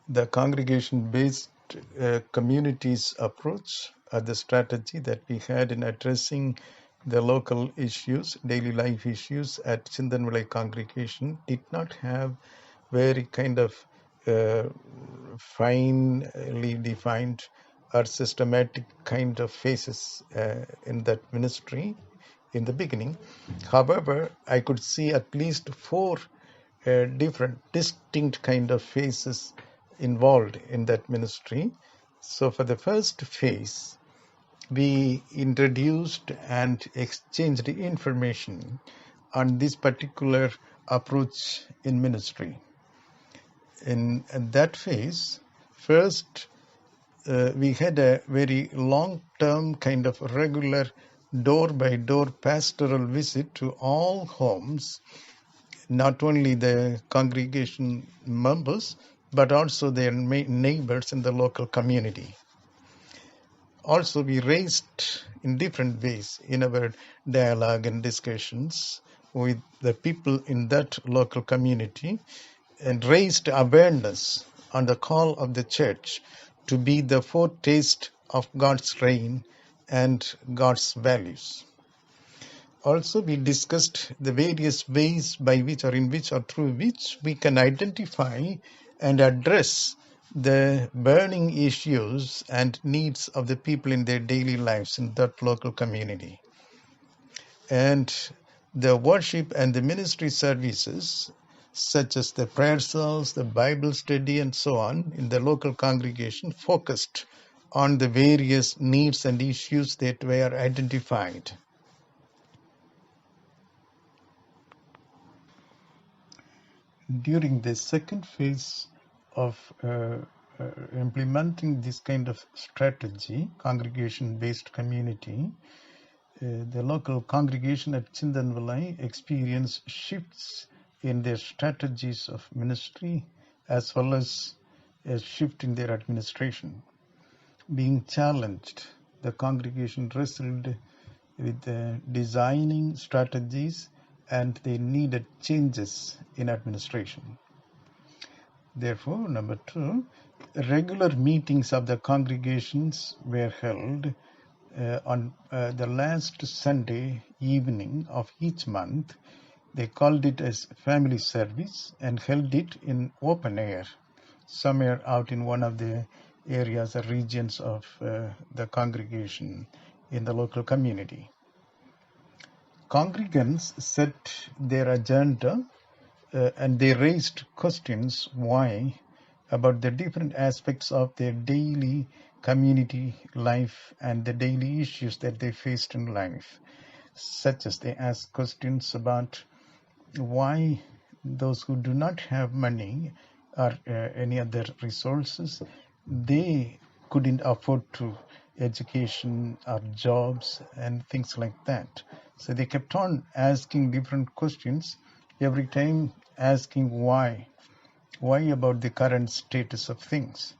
The congregation-based communities approach, the strategy that we had in addressing the local issues, daily life issues at Chindanvalai congregation did not have very kind of uh, finely defined or systematic kind of phases in that ministry in the beginning. However, I could see at least four different distinct kind of phases involved in that ministry. So for the first phase, we introduced and exchanged information on this particular approach in ministry. In that phase, first we had a very long-term kind of regular door-by-door pastoral visit to all homes, not only the congregation members, but also their neighbors in the local community. Also, we raised in different ways in our dialogue and discussions with the people in that local community and raised awareness on the call of the church to be the foretaste of God's reign and God's values. Also, we discussed the various ways by which or in which or through which we can identify and address the burning issues and needs of the people in their daily lives in that local community. And the worship and the ministry services, such as the prayer cells, the Bible study, and so on, in the local congregation, focused on the various needs and issues that were identified. During the second phase of implementing this kind of strategy, congregation-based community, the local congregation at Chindanvalai experienced shifts in their strategies of ministry as well as a shift in their administration. Being challenged, the congregation wrestled with designing strategies and they needed changes in administration. Therefore, number 2, regular meetings of the congregations were held on the last Sunday evening of each month. They called it as family service and held it in open air, somewhere out in one of the areas or regions of the congregation in the local community. Congregants set their agenda and they raised questions why about the different aspects of their daily community life and the daily issues that they faced in life, such as they asked questions about why those who do not have money or any other resources, they couldn't afford to education or jobs and things like that. So they kept on asking different questions, every time asking why about the current status of things.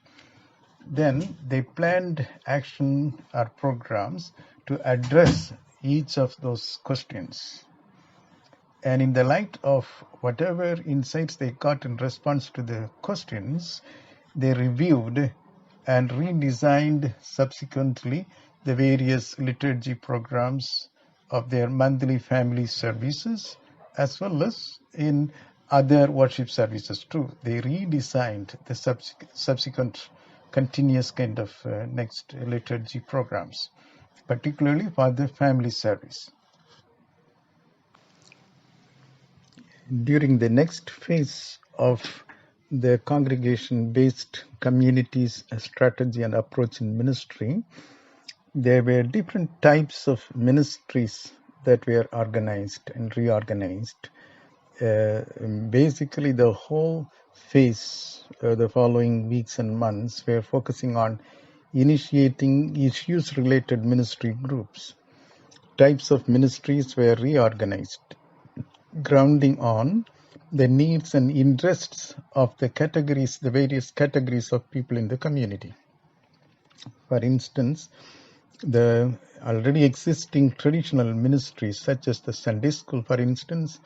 Then they planned action or programs to address each of those questions. And in the light of whatever insights they got in response to the questions, they reviewed and redesigned subsequently the various liturgy programs of their monthly family services, as well as in other worship services too. They redesigned the subsequent continuous kind of next liturgy programs, particularly for the family service. During the next phase of the congregation-based communities strategy and approach in ministry, there were different types of ministries that were organized and reorganized. Basically, the whole phase, the following weeks and months, were focusing on initiating issues-related ministry groups. Types of ministries were reorganized, grounding on the needs and interests of the various categories of people in the community. For instance, the already existing traditional ministries such as the Sunday school, for instance,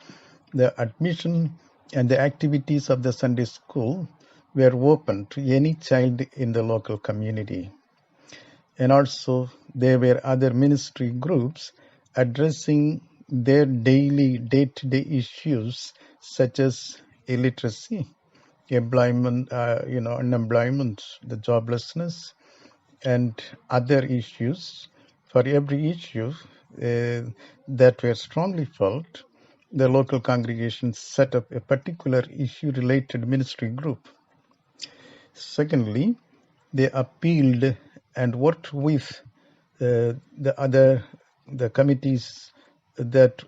the admission and the activities of the Sunday school were open to any child in the local community. And also there were other ministry groups addressing their daily day-to-day issues such as illiteracy, employment, unemployment, the joblessness, and other issues. For every issue that were strongly felt, the local congregation set up a particular issue-related ministry group. Secondly, they appealed and worked with the committees that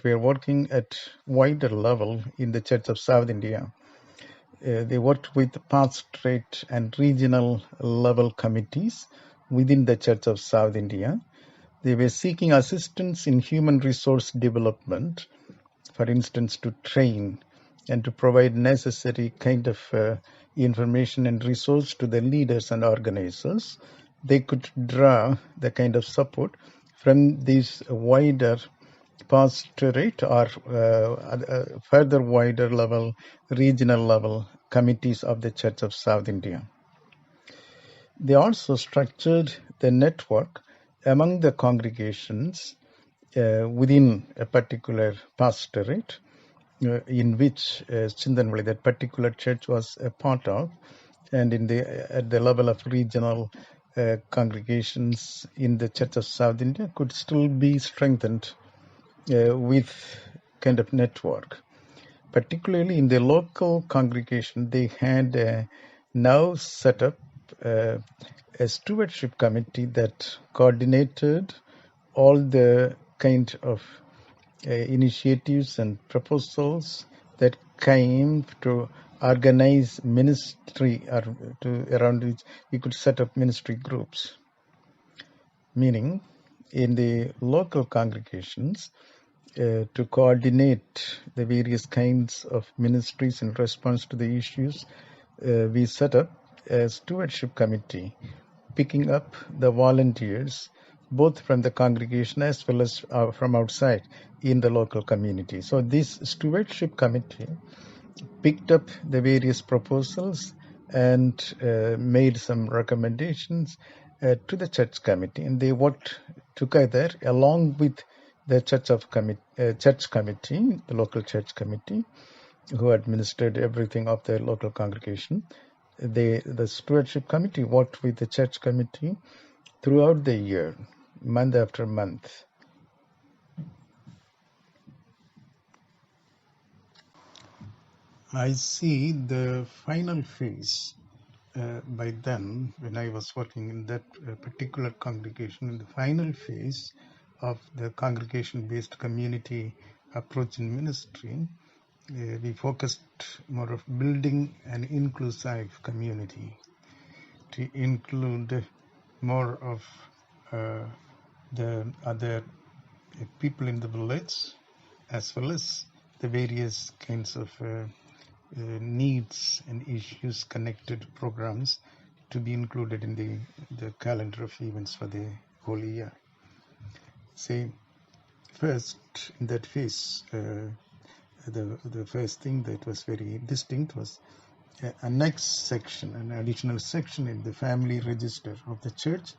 were working at wider level in the Church of South India. They worked with pastorate and regional level committees within the Church of South India. They were seeking assistance in human resource development, for instance, to train and to provide necessary kind of information and resource to the leaders and organizers. They could draw the kind of support from these wider pastorate or further wider level, regional level committees of the Church of South India. They also structured the network among the congregations within a particular pastorate in which Chindanvalli, that particular church, was a part of, and at the level of regional congregations in the Church of South India could still be strengthened with kind of network. Particularly in the local congregation, they had now set up a stewardship committee that coordinated all the kind of initiatives and proposals that came to organize ministry or around which we could set up ministry groups. Meaning, in the local congregations, to coordinate the various kinds of ministries in response to the issues, we set up a stewardship committee, picking up the volunteers both from the congregation as well as from outside in the local community. So this stewardship committee picked up the various proposals and made some recommendations to the church committee, and they worked together along with the church committee, the local church committee, who administered everything of the local congregation. The stewardship committee worked with the church committee throughout the year, month after month. I see the final phase by then, when I was working in that particular congregation, in the final phase of the congregation-based community approach in ministry, we focused more of building an inclusive community to include more of the other people in the village, as well as the various kinds of needs and issues connected programs to be included in the calendar of events for the whole year. Say, first in that phase, the first thing that was very distinct was a next section, an additional section in the family register of the church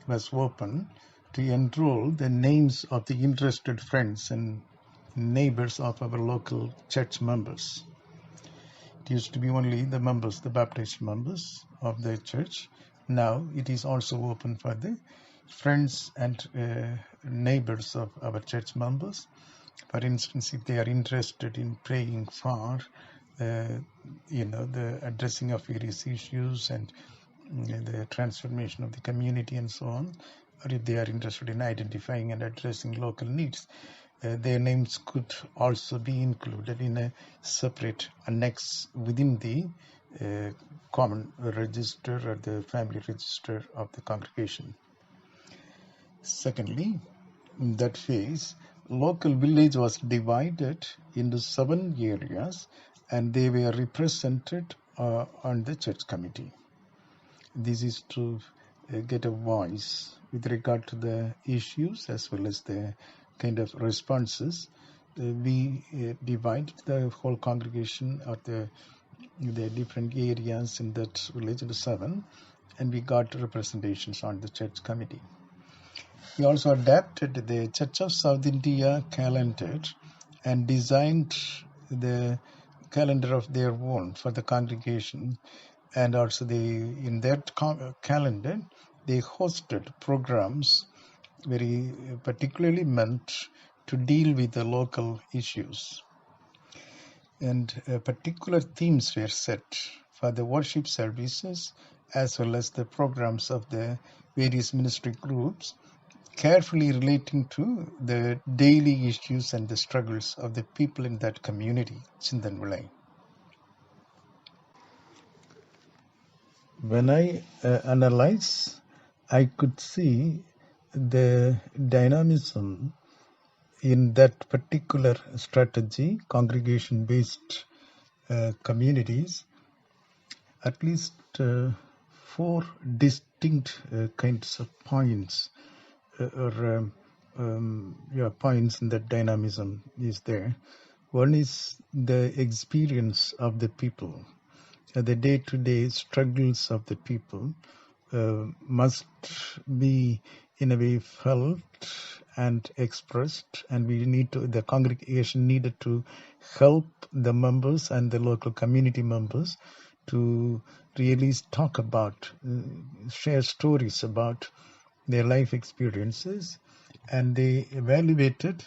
was open to enroll the names of the interested friends and neighbors of our local church members. It used to be only the members, the baptized members of the church. Now it is also open for the friends and neighbors of our church members. For instance, if they are interested in praying for the addressing of various issues and the transformation of the community and so on, or if they are interested in identifying and addressing local needs, their names could also be included in a separate annex within the common register or the family register of the congregation. Secondly, in that phase, local village was divided into 7 areas and they were represented on the church committee. This is to get a voice with regard to the issues as well as the kind of responses. We divide the whole congregation or the the different areas in that village, the 7, and we got representations on the church committee. We also adapted the Church of South India calendar and designed the calendar of their own for the congregation, and also in that calendar they hosted programs very particularly meant to deal with the local issues, and particular themes were set for the worship services as well as the programs of the various ministry groups, carefully relating to the daily issues and the struggles of the people in that community, Chindanvilai. When I analyze, I could see the dynamism in that particular strategy, congregation-based communities, at least 4 distinct kinds of points points in that dynamism is there. One is the experience of the people, the day-to-day struggles of the people must be in a way felt and expressed, and the congregation needed to help the members and the local community members to really talk about, share stories about their life experiences, and they evaluated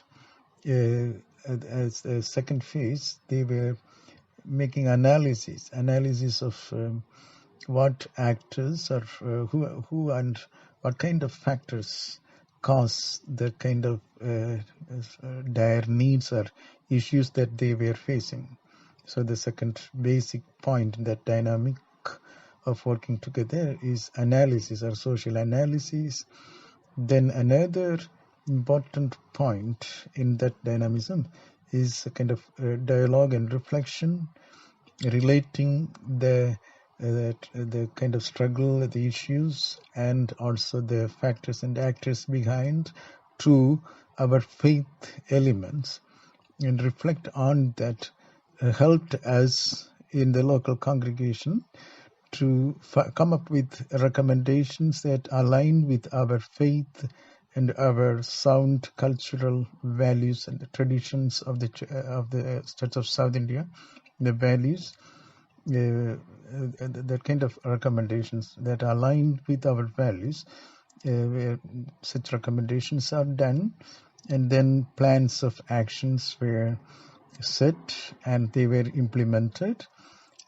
as a second phase. They were making analysis of what actors or who and what kind of factors cause the kind of dire needs or issues that they were facing. So the second basic point in that dynamic of working together is analysis or social analysis. Then another important point in that dynamism is a kind of dialogue and reflection, relating the kind of struggle, the issues, and also the factors and actors behind to our faith elements, and reflect on that helped us in the local congregation to come up with recommendations that align with our faith and our sound cultural values and the traditions of the Church of South India, the values, that kind of recommendations that align with our values, where such recommendations are done, and then plans of actions were set and they were implemented,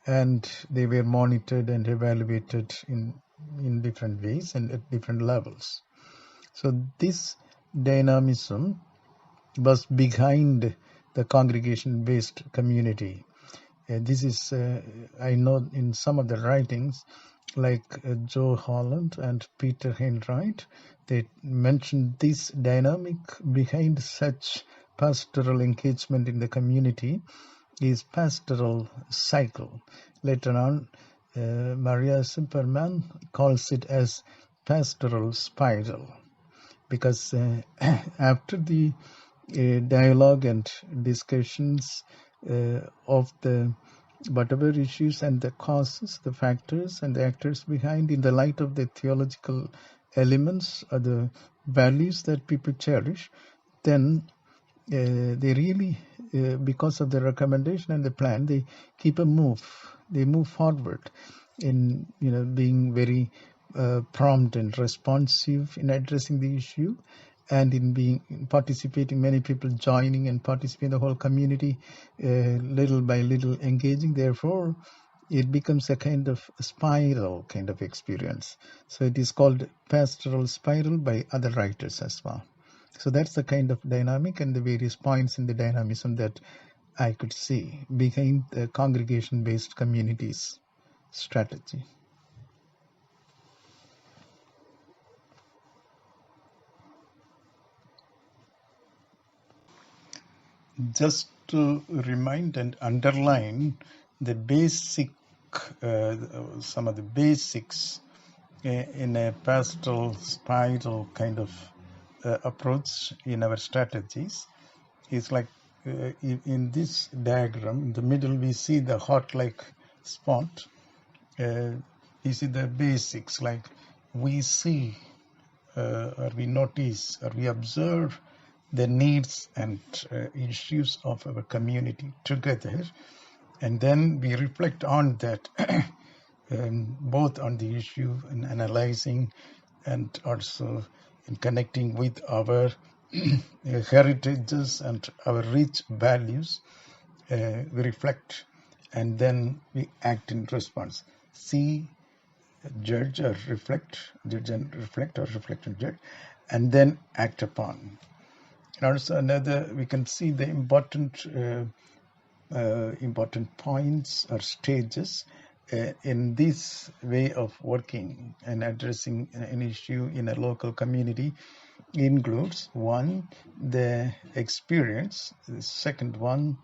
and they were monitored and evaluated in different ways and at different levels. So this dynamism was behind the congregation-based community. This is, I know in some of the writings, like Joe Holland and Peter Henright, they mentioned this dynamic behind such pastoral engagement in the community is pastoral cycle. Later on, Maria Simperman calls it as pastoral spiral, because after the dialogue and discussions of the whatever issues and the causes, the factors and the actors behind, in the light of the theological elements or the values that people cherish, then they really, because of the recommendation and the plan, they move forward in being very prompt and responsive in addressing the issue, and in participating, many people joining and participating, the whole community little by little engaging. Therefore, it becomes a kind of spiral kind of experience. So it is called pastoral spiral by other writers as well. So that's the kind of dynamic and the various points in the dynamism that I could see behind the congregation-based communities strategy. Just to remind and underline the basic, some of the basics in a pastoral spiral kind of approach in our strategies, is like in this diagram, in the middle we see the heart-like spot, we see the basics like we see or we notice or we observe the needs and issues of our community together, and then we reflect on that, both on the issue and analyzing and also in connecting with our heritages and our rich values. We reflect and then we act in response. See, judge or reflect, judge and reflect, or reflect and judge, and then act upon. And also another, we can see the important points or stages in this way of working and addressing an issue in a local community includes: one, the experience; the second one,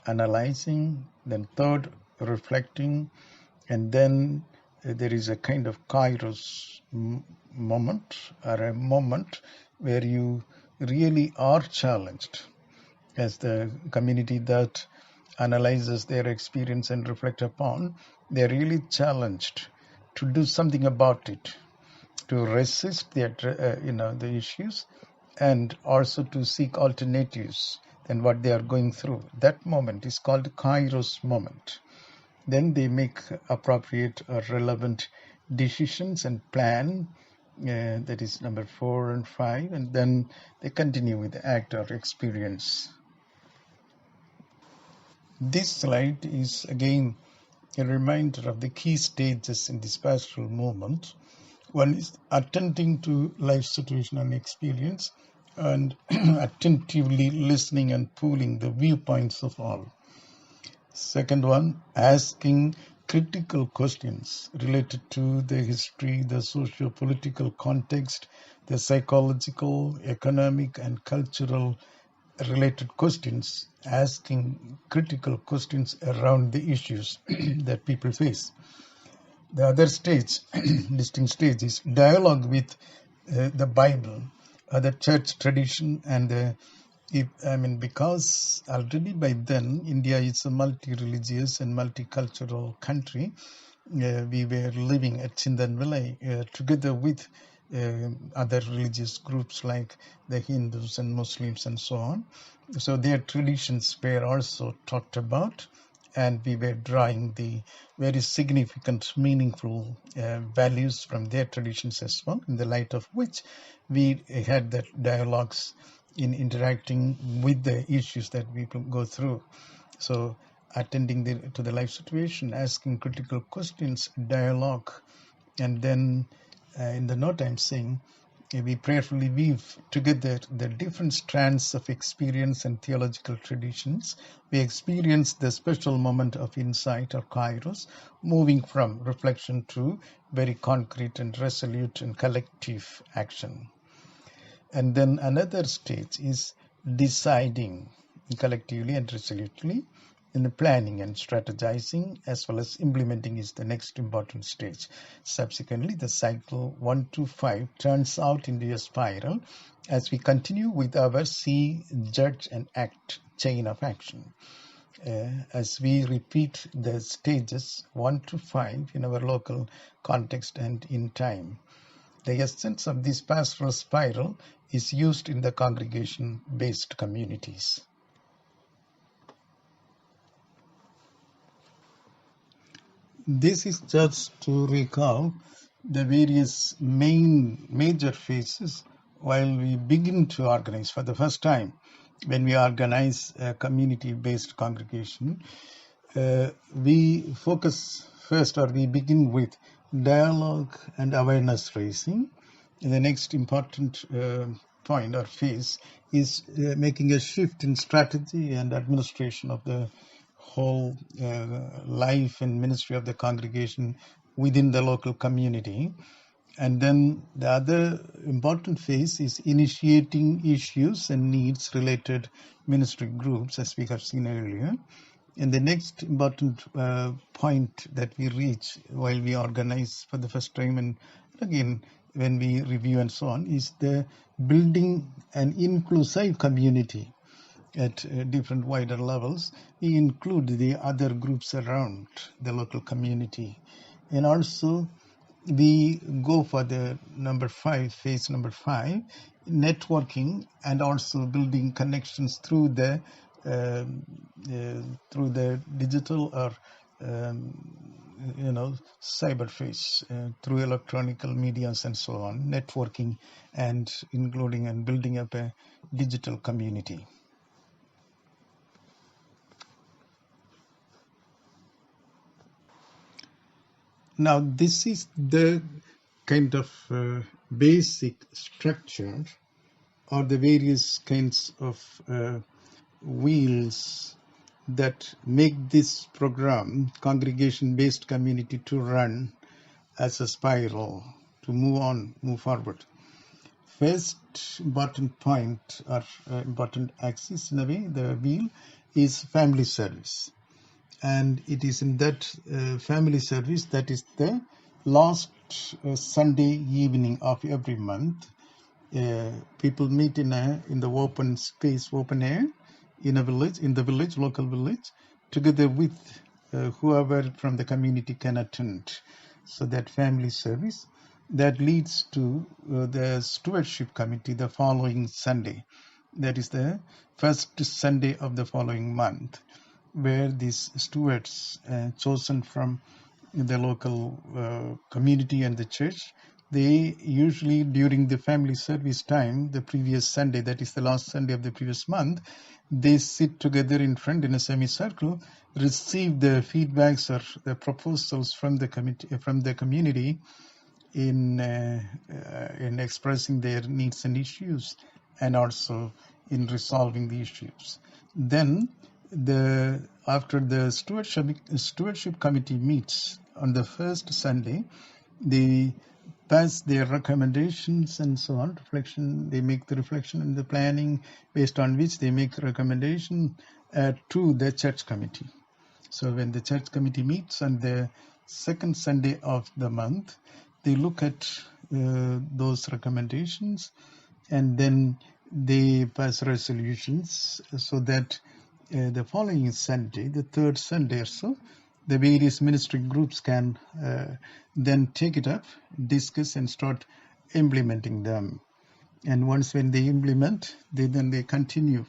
analyzing; then third, reflecting; and then there is a kind of kairos moment, or a moment where you really are challenged as the community that analyzes their experience and reflect upon. They're really challenged to do something about it, to resist the issues, and also to seek alternatives than what they are going through. That moment is called Kairos moment. Then they make appropriate or relevant decisions and plan. That is number 4 and 5, and then they continue with the act or experience. This slide is again a reminder of the key stages in this pastoral movement. One is attending to life situation and experience, and attentively listening and pooling the viewpoints of all. Second one, asking critical questions related to the history, the socio-political context, the psychological, economic, and cultural related questions, asking critical questions around the issues that people face. The other stage, distinct stage, is dialogue with the Bible, the church tradition, and because already by then India is a multi-religious and multicultural country. We were living at Chindanvilai together with other religious groups like the Hindus and Muslims and so on. So their traditions were also talked about, and we were drawing the very significant, meaningful values from their traditions as well, in the light of which we had that dialogues in interacting with the issues that people go through. So attending to the life situation, asking critical questions, dialogue, and then in the note I'm saying, we prayerfully weave together the different strands of experience and theological traditions. We experience the special moment of insight or kairos, moving from reflection to very concrete and resolute and collective action. And then another stage is deciding collectively and resolutely. In the planning and strategizing as well as implementing is the next important stage. Subsequently, the cycle 1 to 5 turns out into a spiral as we continue with our see, judge, and act chain of action. As we repeat the stages 1 to 5 in our local context and in time. The essence of this pastoral spiral is used in the congregation-based communities. This is just to recall the various major phases while we begin to organize for the first time. When we organize a community-based congregation, we focus first, or we begin with dialogue and awareness raising. And the next important point or phase is making a shift in strategy and administration of the whole life and ministry of the congregation within the local community. And then the other important phase is initiating issues and needs related ministry groups, as we have seen earlier. And the next important point that we reach while we organize for the first time, and again when we review and so on, is the building an inclusive community at different wider levels. We include the other groups around the local community. And also we go for the phase number 5, networking and also building connections through the digital or cyber phase, through electronic medias and so on, networking and including and building up a digital community. Now, this is the kind of basic structure or the various kinds of wheels that make this program, congregation-based community, to run as a spiral, to move forward. First important point or important axis in a way, the wheel, is family service. And it is in that family service that is the last Sunday evening of every month. People meet in the open space, open air, in the village, local village, together with whoever from the community can attend. So that family service that leads to the stewardship committee the following Sunday. That is the first Sunday of the following month, where these stewards chosen from the local community and the church, they usually during the family service time, the previous Sunday, that is the last Sunday of the previous month, they sit together in front in a semicircle, receive the feedbacks or the proposals from the community in expressing their needs and issues, and also in resolving the issues. Then after the stewardship committee meets on the first Sunday, they pass their recommendations and so on, reflection. They make the reflection and the planning based on which they make recommendation to the church committee. So when the church committee meets on the second Sunday of the month, they look at those recommendations, and then they pass resolutions so that the following Sunday, the third Sunday or so, the various ministry groups can then take it up, discuss, and start implementing them. And once when they implement, they continue,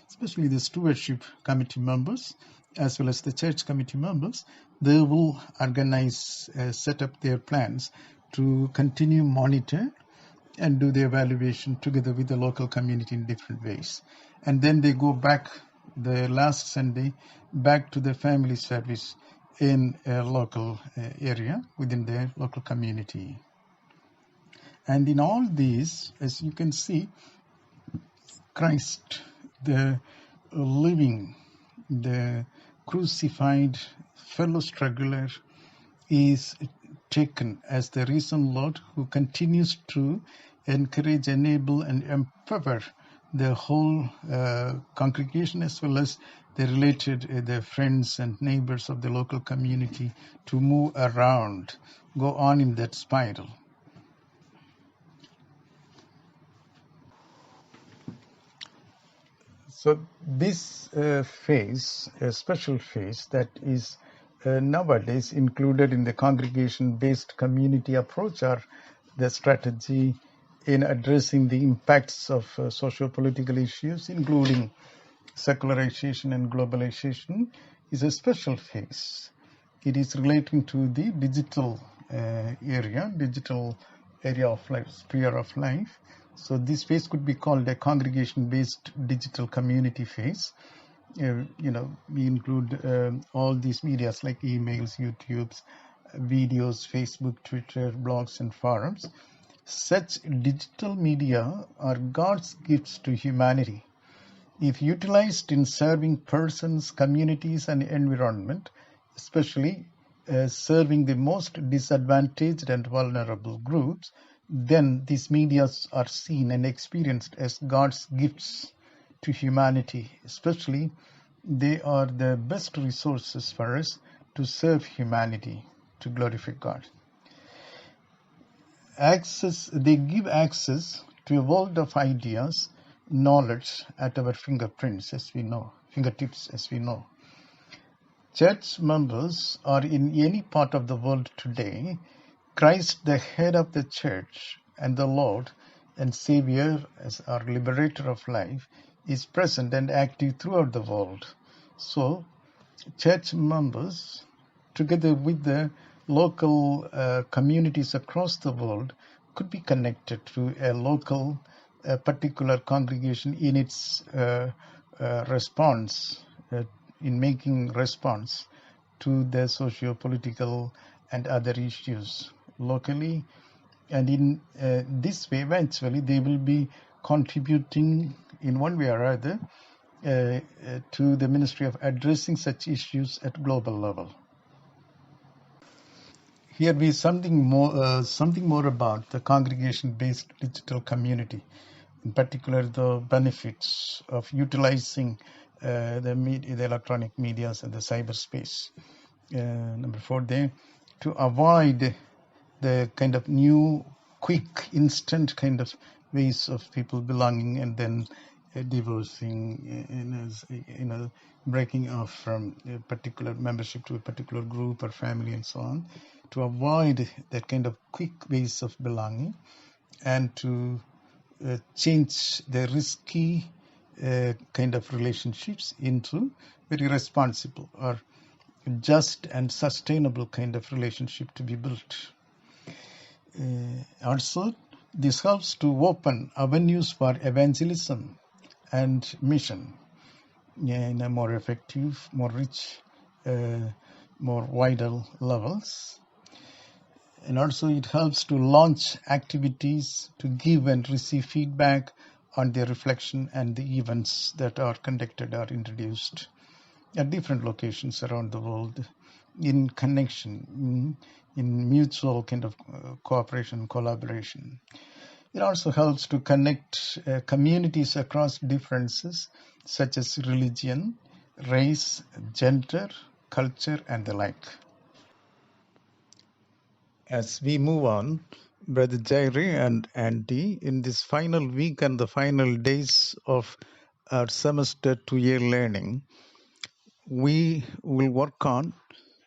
especially the stewardship committee members, as well as the church committee members, they will organize, set up their plans to continue monitor and do the evaluation together with the local community in different ways. And then they go back the last Sunday back to the family service in a local area within their local community. And in all these, as you can see, Christ, the living, the crucified fellow struggler, is taken as the risen Lord who continues to encourage, enable, and empower the whole congregation, as well as the related, the friends and neighbors of the local community, to move around, go on in that spiral. So this phase, a special phase that is nowadays included in the congregation-based community approach, or the strategy in addressing the impacts of socio-political issues, including secularization and globalization, is a special phase. It is relating to the digital area of life, sphere of life. So this phase could be called a congregation-based digital community phase. We include all these medias like emails, YouTubes, videos, Facebook, Twitter, blogs, and forums. Such digital media are God's gifts to humanity. If utilized in serving persons, communities, and environment, especially serving the most disadvantaged and vulnerable groups, then these media are seen and experienced as God's gifts to humanity. Especially, they are the best resources for us to serve humanity, to glorify God. They give access to a world of ideas knowledge at our fingertips, as we know. Church members are in any part of the world today. Christ, the head of the church, and the Lord and Savior as our liberator of life, is present and active throughout the world. So, church members, together with the local communities across the world, could be connected to a local, particular congregation in its response, in making response to the socio-political and other issues locally. And in this way, eventually, they will be contributing in one way or other to the ministry of addressing such issues at global level. Here we something more about the congregation-based digital community, in particular the benefits of utilizing the electronic medias and the cyberspace. Number 4 there, to avoid the kind of new, quick, instant kind of ways of people belonging and then divorcing, breaking off from a particular membership to a particular group or family and so on, to avoid that kind of quick ways of belonging and to change the risky kind of relationships into very responsible or just and sustainable kind of relationship to be built. Also, this helps to open avenues for evangelism and mission in a more effective, more rich, more wider levels. And also it helps to launch activities to give and receive feedback on their reflection and the events that are conducted or introduced at different locations around the world in connection, in mutual kind of cooperation, collaboration. It also helps to connect communities across differences such as religion, race, gender, culture, and the like. As we move on, Brother Jairi and Andy, in this final week and the final days of our semester 2-year learning, we will work on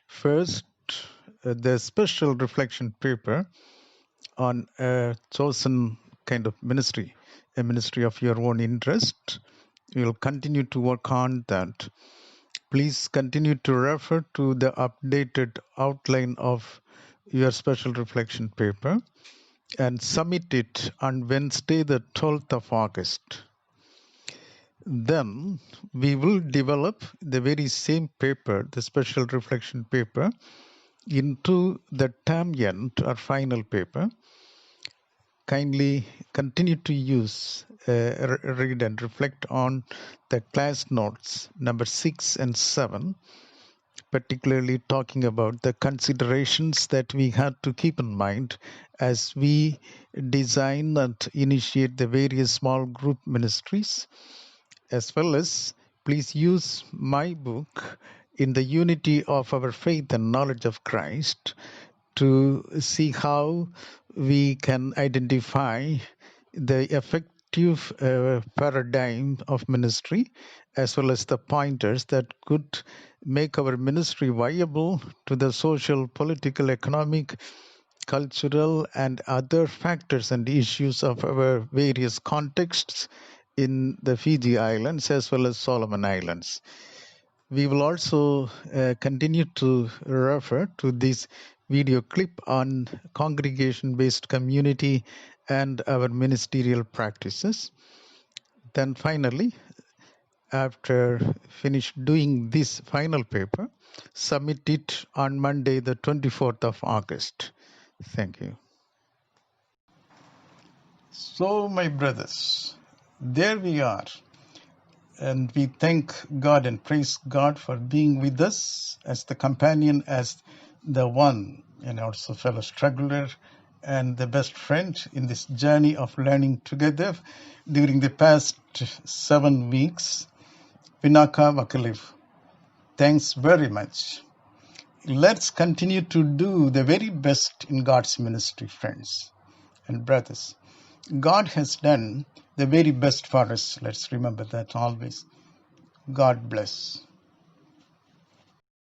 first the special reflection paper on a chosen kind of ministry, a ministry of your own interest. We will continue to work on that. Please continue to refer to the updated outline of your special reflection paper and submit it on Wednesday, the 12th of August. Then we will develop the very same paper, the special reflection paper, into the term end or final paper. Kindly continue to use, read and reflect on the class notes number 6 and 7, particularly talking about the considerations that we had to keep in mind as we design and initiate the various small group ministries, as well as please use my book, In the Unity of Our Faith and Knowledge of Christ, to see how we can identify the effective paradigm of ministry, as well as the pointers that could make our ministry viable to the social, political, economic, cultural, and other factors and issues of our various contexts in the Fiji Islands as well as Solomon Islands. We will also continue to refer to this video clip on congregation-based community and our ministerial practices. Then finally, after finish doing this final paper, submit it on Monday, the 24th of August. Thank you. So, my brothers, there we are. And we thank God and praise God for being with us as the companion, as the one, and also fellow struggler and the best friend in this journey of learning together during the past 7 weeks. Vinaka Vakaliv, thanks very much. Let's continue to do the very best in God's ministry, friends and brothers. God has done the very best for us. Let's remember that always. God bless.